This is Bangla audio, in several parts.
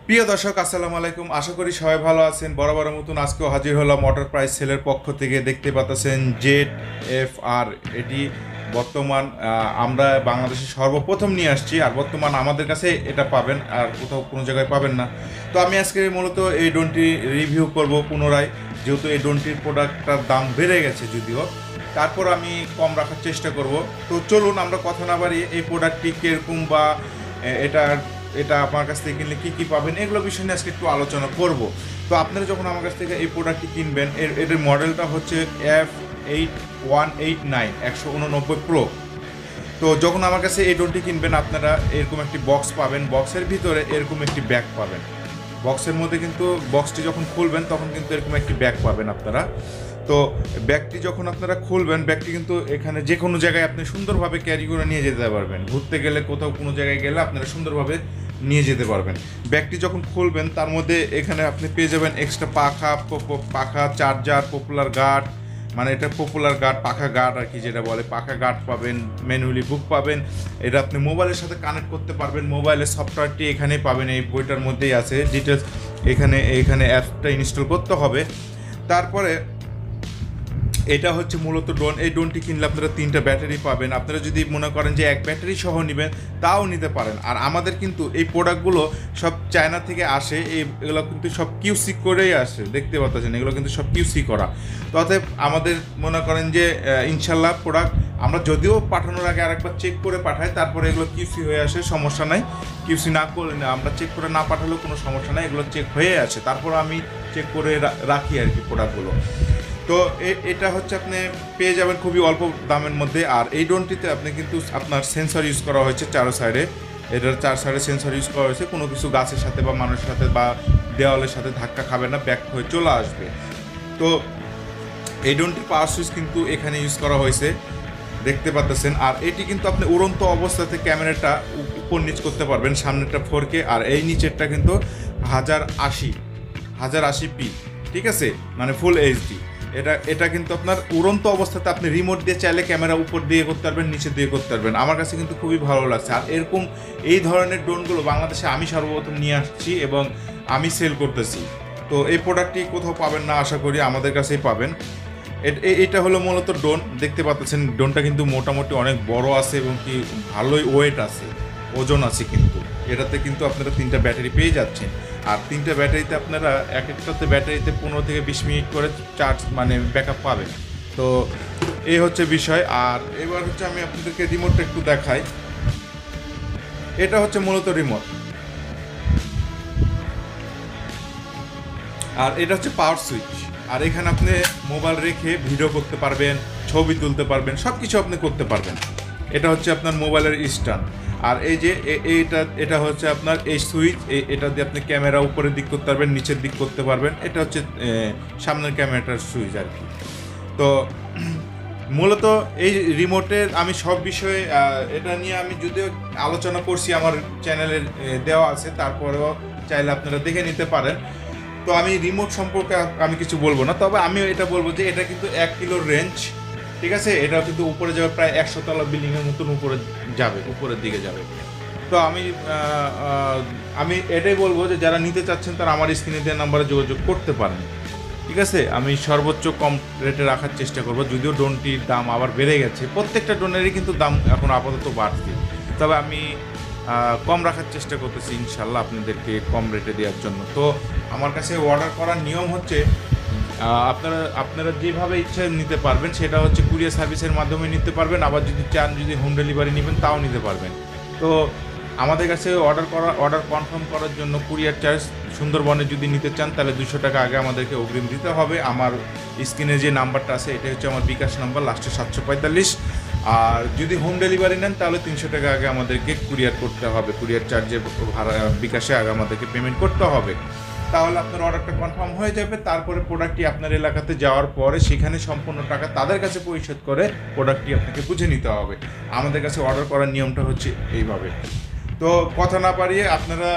প্রিয় দর্শক আসসালামু আলাইকুম, আশা করি সবাই ভালো আছেন। বরাবর মতন আজকেও হাজির হলাম মোটর প্রাইস সেলের পক্ষ থেকে। দেখতে পাচ্ছেন জেড এফ আর, এটি বর্তমান আমরা বাংলাদেশে সর্বপ্রথম নিয়ে আসছি, আর বর্তমান আমাদের কাছে এটা পাবেন, আর কোথাও কোনো জায়গায় পাবেন না। তো আমি আজকে মূলত এই ড্রোনটি রিভিউ করব পুনরায়, যেহেতু এই ড্রোনটির প্রোডাক্টটার দাম বেড়ে গেছে যদিও, তারপর আমি কম রাখার চেষ্টা করব। তো চলুন আমরা কথা না বাড়িয়ে এই প্রোডাক্টটি কীরকম বা এটার এটা আমার কাছ থেকে কিনলে কী কী পাবেন এগুলো বিষয় নিয়ে আজকে একটু আলোচনা করব। তো আপনারা যখন আমার কাছ থেকে এই প্রোডাক্টটি কিনবেন, এর মডেলটা হচ্ছে F189 189 Pro। তো যখন আমার কাছে এই ড্রোনটি কিনবেন আপনারা এরকম একটি বক্স পাবেন, বক্সের ভিতরে এরকম একটি ব্যাগ পাবেন। বক্সের মধ্যে কিন্তু বক্সটি যখন খুলবেন তখন কিন্তু এরকম একটি ব্যাগ পাবেন আপনারা। তো ব্যাগটি যখন আপনারা খুলবেন, ব্যাগটি কিন্তু এখানে যে কোনো জায়গায় আপনি সুন্দরভাবে ক্যারি করে নিয়ে যেতে পারবেন। ঘুরতে গেলে কোথাও কোনো জায়গায় গেলে আপনারা সুন্দরভাবে নিয়ে যেতে পারবেন। ব্যাগটি যখন খুলবেন তার মধ্যে এখানে আপনি পেয়ে যাবেন এক্সট্রা পাখা, চার্জার, পপুলার গার্ড, মানে এটা পপুলার গার্ড, পাখা গার্ড আর কি যেটা বলে, পাখা গার্ড পাবেন, ম্যানুয়ালি বুক পাবেন। এটা আপনি মোবাইলের সাথে কানেক্ট করতে পারবেন, মোবাইলের সফটওয়্যারটি এখানেই পাবেন, এই বইটার মধ্যেই আছে ডিটেলস। এখানে অ্যাপটা ইনস্টল করতে হবে। তারপরে এটা হচ্ছে মূলত ড্রোন। এই ড্রোনটি কিনলে আপনারা 3টা ব্যাটারি পাবেন। আপনারা যদি মনে করেন যে এক ব্যাটারি সহ নেবেন তাও নিতে পারেন। আর আমাদের কিন্তু এই প্রোডাক্টগুলো সব চায়না থেকে আসে, এগুলো কিন্তু সব কিউসি করেই আসে, দেখতে পাচ্ছেন এগুলো কিন্তু সব কিউসি করা। তো অতএব আমাদের মনে করেন যে ইনশাল্লাহ প্রোডাক্ট আমরা যদিও পাঠানোর আগে আরেকবার চেক করে পাঠাই, তারপরে এগুলো কিউসি হয়ে আসে, সমস্যা নাই। কিউসি না করলে আমরা চেক করে না পাঠালেও কোনো সমস্যা নাই, এগুলো চেক হয়ে আসে, তারপর আমি চেক করে রাখি আর কি প্রোডাক্টগুলো। তো এটা হচ্ছে আপনি পেয়ে যাবেন খুবই অল্প দামের মধ্যে। আর এই ড্রোনটিতে আপনি কিন্তু আপনার সেন্সর ইউজ করা হয়েছে 4 সাইডে, এটার 4 সাইডে সেন্সর ইউজ করা হয়েছে। কোনো কিছু গাছের সাথে বা মানুষের সাথে বা দেওয়ালের সাথে ধাক্কা খাবে না, ব্যাক হয়ে চলে আসবে। তো এই ড্রোনটির পাওয়ার সুইচ কিন্তু এখানে ইউজ করা হয়েছে, দেখতে পাচ্ছেন। আর এটি কিন্তু আপনি উড়ন্ত অবস্থাতে ক্যামেরাটা উপর নিচ করতে পারবেন, সামনেরটা 4K আর এই নিচেরটা কিন্তু 1080p, ঠিক আছে, মানে ফুল এইচডি। এটা কিন্তু আপনার উড়ন্ত অবস্থাতে আপনি রিমোট দিয়ে চাইলে ক্যামেরা উপর দিয়ে করতে পারবেন, নিচে দিয়ে করতে পারবেন। আমার কাছে কিন্তু খুবই ভালো লাগছে। আর এরকম এই ধরনের ড্রোনগুলো বাংলাদেশে আমি সর্বপ্রথম নিয়ে আসছি এবং আমি সেল করতেছি। তো এই প্রোডাক্টটি কোথাও পাবেন না, আশা করি আমাদের কাছেই পাবেন। এটা হলো মূলত ড্রোন, দেখতে পাচ্ছেন ড্রোনটা কিন্তু মোটামুটি অনেক বড় আছে এবং কি ভালোই ওয়েট আছে, ওজন আছে। কিন্তু এটাতে কিন্তু আপনারা 3টা ব্যাটারি পেয়ে যাচ্ছেন। আর 3টা ব্যাটারিতে আপনারা এক একটাতে ব্যাটারিতে 15 থেকে 20 মিনিট করে চার্জ মানে ব্যাকআপ পাবেন। তো এই হচ্ছে বিষয়। আর এবার হচ্ছে আমি আপনাদেরকে রিমোটটা একটু দেখাই। এটা হচ্ছে মূলত রিমোট, আর এটা হচ্ছে পাওয়ার সুইচ। আর এখানে আপনি মোবাইল রেখে ভিডিও করতে পারবেন, ছবি তুলতে পারবেন, সব কিছু আপনি করতে পারবেন। এটা হচ্ছে আপনার মোবাইলের স্ট্যান্ড। আর এই যে এটা হচ্ছে আপনার এই সুইচ, এটা দিয়ে আপনি ক্যামেরা উপরের দিক করতে পারবেন, নিচের দিক করতে পারবেন। এটা হচ্ছে সামনের ক্যামেরাটার সুইচ আর কি। তো মূলত এই রিমোটের আমি সব বিষয়ে এটা নিয়ে আমি যদিও আলোচনা করছি, আমার চ্যানেলে দেওয়া আছে, তারপরেও চাইলে আপনারা দেখে নিতে পারেন। তো আমি রিমোট সম্পর্কে আমি কিছু বলবো না, তবে আমি এটা বলবো যে এটা কিন্তু 1 কিলোর রেঞ্জ, ঠিক আছে। এটা কিন্তু উপরে যাবে, প্রায় 100 তলা বিল্ডিংয়ের মতন উপরে যাবে, উপরের দিকে যাবে। তো আমি এটাই বলবো যে যারা নিতে চাচ্ছেন তারা আমার স্ক্রিনে দেওয়া নাম্বারে যোগাযোগ করতে পারেন, ঠিক আছে। আমি সর্বোচ্চ কম রেটে রাখার চেষ্টা করবো, যদিও ড্রোনটির দাম আবার বেড়ে গেছে, প্রত্যেকটা ড্রোনেরই কিন্তু দাম এখন আপাতত বাড়ছে, তবে আমি কম রাখার চেষ্টা করতেছি ইনশাল্লাহ আপনাদেরকে কম রেটে দেওয়ার জন্য। তো আমার কাছে অর্ডার করার নিয়ম হচ্ছে আপনারা যেভাবে ইচ্ছা নিতে পারবেন, সেটা হচ্ছে কুরিয়ার সার্ভিসের মাধ্যমে নিতে পারবেন। আবার যদি চান যদি হোম ডেলিভারি নেবেন তাও নিতে পারবেন। তো আমাদের কাছে অর্ডার কনফার্ম করার জন্য কুরিয়ার চার্জ সুন্দরবনে যদি নিতে চান তাহলে 200 টাকা আগে আমাদেরকে অগ্রিম দিতে হবে। আমার স্ক্রিনে যে নাম্বারটা আছে এটা হচ্ছে আমার বিকাশ নাম্বার, লাস্টে 745। আর যদি হোম ডেলিভারি নেন তাহলে 300 টাকা আগে আমাদেরকে কুরিয়ার করতে হবে, কুরিয়ার চার্জের ভাড়া বিকাশে আগে আমাদেরকে পেমেন্ট করতে হবে। তাহলে আপনার অর্ডারটা কনফার্ম হয়ে যাবে। তারপরে প্রোডাক্টটি আপনার এলাকাতে যাওয়ার পরে সেখানে সম্পূর্ণ টাকা তাদের কাছে পরিশোধ করে প্রোডাক্টটি আপনাকে বুঝে নিতে হবে। আমাদের কাছে অর্ডার করার নিয়মটা হচ্ছে এইভাবে। তো কথা না পারিয়ে আপনারা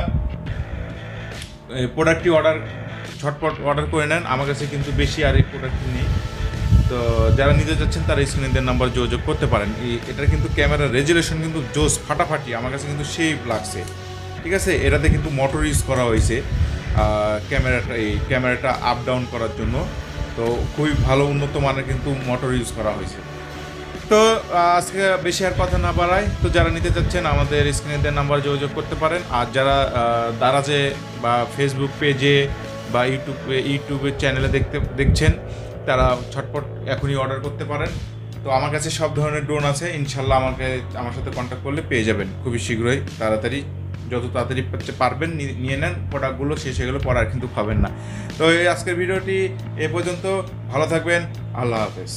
প্রোডাক্টটি ঝটপট অর্ডার করে নেন। আমার কাছে কিন্তু বেশি আর এই প্রোডাক্টটি নেই। তো যারা নিতে যাচ্ছেন তারা স্ক্রিনের নাম্বার যোগাযোগ করতে পারেন। এটার কিন্তু ক্যামেরার রেজুলেশন কিন্তু জোস ফাটাফাটি, আমার কাছে কিন্তু সেই লাগছে। ঠিক আছে। এটাতে কিন্তু মোটর ইউজ করা হয়েছে ক্যামেরাটা আপ ডাউন করার জন্য। তো খুবই ভালো উন্নত মানের কিন্তু মোটর ইউজ করা হয়েছে। তো আজকে বেশি আর কথা না বাড়াই, তো যারা নিতে চাচ্ছেন আমাদের স্ক্রিনে দেওয়া নাম্বার যোগাযোগ করতে পারেন। আর যারা দারাজে বা ফেসবুক পেজে বা ইউটিউবের চ্যানেলে দেখছেন তারা ছটপট এখনই অর্ডার করতে পারেন। তো আমার কাছে সব ধরনের ড্রোন আছে, ইনশাল্লাহ আমার সাথে কন্ট্যাক্ট করলে পেয়ে যাবেন খুবই শীঘ্রই। যত তাড়াতাড়ি পারবেন নিয়ে নেন প্রোডাক্টগুলো, শেষ হয়ে গেলে পরে আর কিন্তু পাবেন না। তো এই আজকের ভিডিওটি এ পর্যন্ত, ভালো থাকবেন, আল্লাহ হাফেজ।